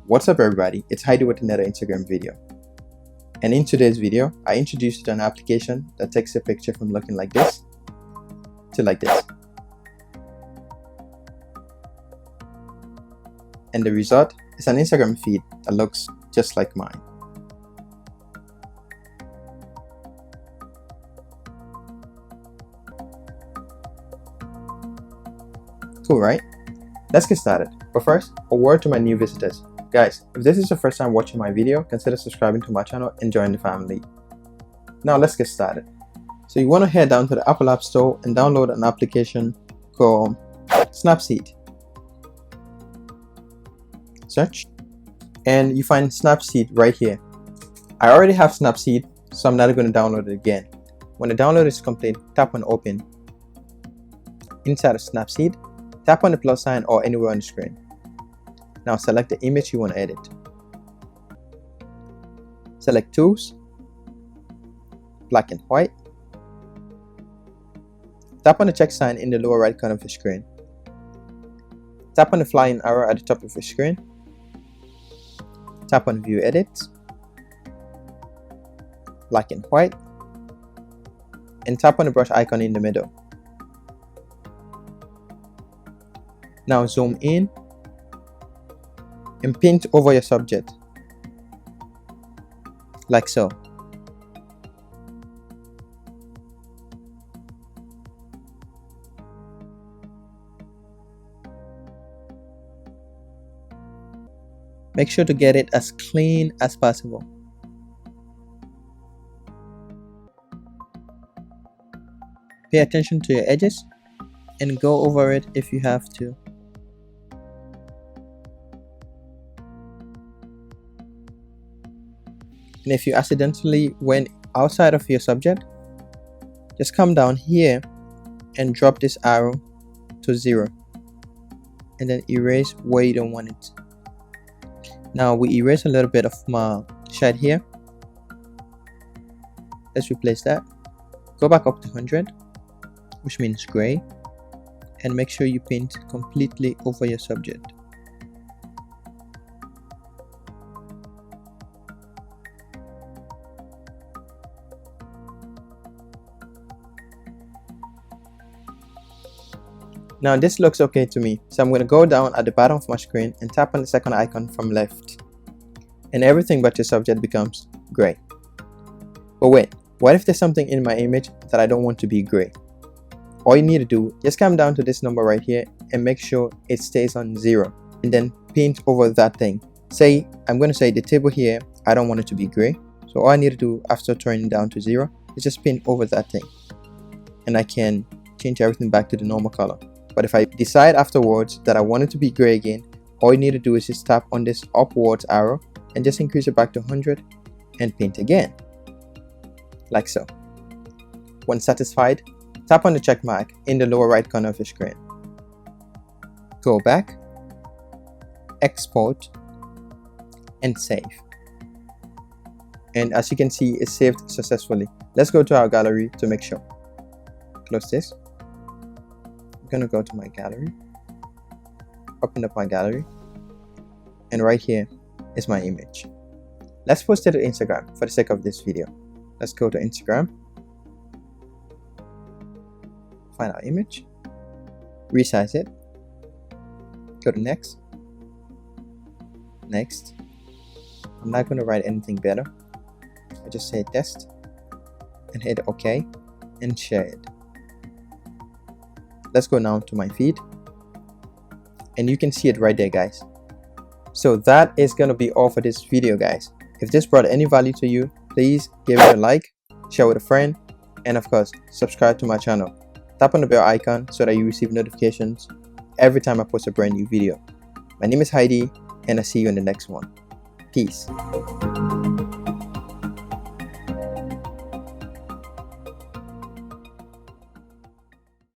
What's up everybody, it's Heidi with another Instagram video. And in today's video, I introduced you to an application that takes a picture from looking like this to like this. And the result is an Instagram feed that looks just like mine. Cool, right? Let's get started. But first, a word to my new visitors. Guys, if this is your first time watching my video, consider subscribing to my channel and join the family. Now let's get started. So you want to head down to the Apple App Store and download an application called Snapseed. Search and you find Snapseed right here. I already have Snapseed, so I'm not going to download it again. When the download is complete, tap on open. Inside of Snapseed, tap on the plus sign or anywhere on the screen. Now select the image you want to edit. Select Tools, Black and White. Tap on the check sign in the lower right corner of the screen. Tap on the flying arrow at the top of the screen. Tap on View Edit, Black and White, and tap on the brush icon in the middle. Now zoom in and paint over your subject, like so. Make sure to get it as clean as possible. Pay attention to your edges and go over it if you have to. And if you accidentally went outside of your subject, just come down here and drop this arrow to 0 and then erase where you don't want it. Now we erase a little bit of my shade here. Let's replace that. Go back up to 100, which means gray, and make sure you paint completely over your subject. Now this looks okay to me, so I'm going to go down at the bottom of my screen and tap on the second icon from left. And everything but your subject becomes gray. But wait, what if there's something in my image that I don't want to be gray? All you need to do, just come down to this number right here and make sure it stays on 0. And then paint over that thing. Say, I'm going to say the table here, I don't want it to be gray. So all I need to do after turning it down to 0 is just paint over that thing. And I can change everything back to the normal color. But if I decide afterwards that I want it to be gray again, all you need to do is just tap on this upwards arrow and just increase it back to 100 and paint again. Like so. When satisfied, tap on the check mark in the lower right corner of the screen. Go back, export, and save. And as you can see, it's saved successfully. Let's go to our gallery to make sure. Close this. I'm gonna go to my gallery, open up my gallery, and right here is my image. Let's post it to Instagram for the sake of this video. Let's go to Instagram, find our image, resize it, go to next. I'm not going to write anything better. I just say test and hit OK and share it. Let's go now to my feed and you can see it right there, guys. So that is going to be all for this video, guys. If this brought any value to you, please give it a like, share with a friend, and of course subscribe to my channel. Tap on the bell icon so that you receive notifications every time I post a brand new video. My name is Heidi and I'll see you in the next one. Peace.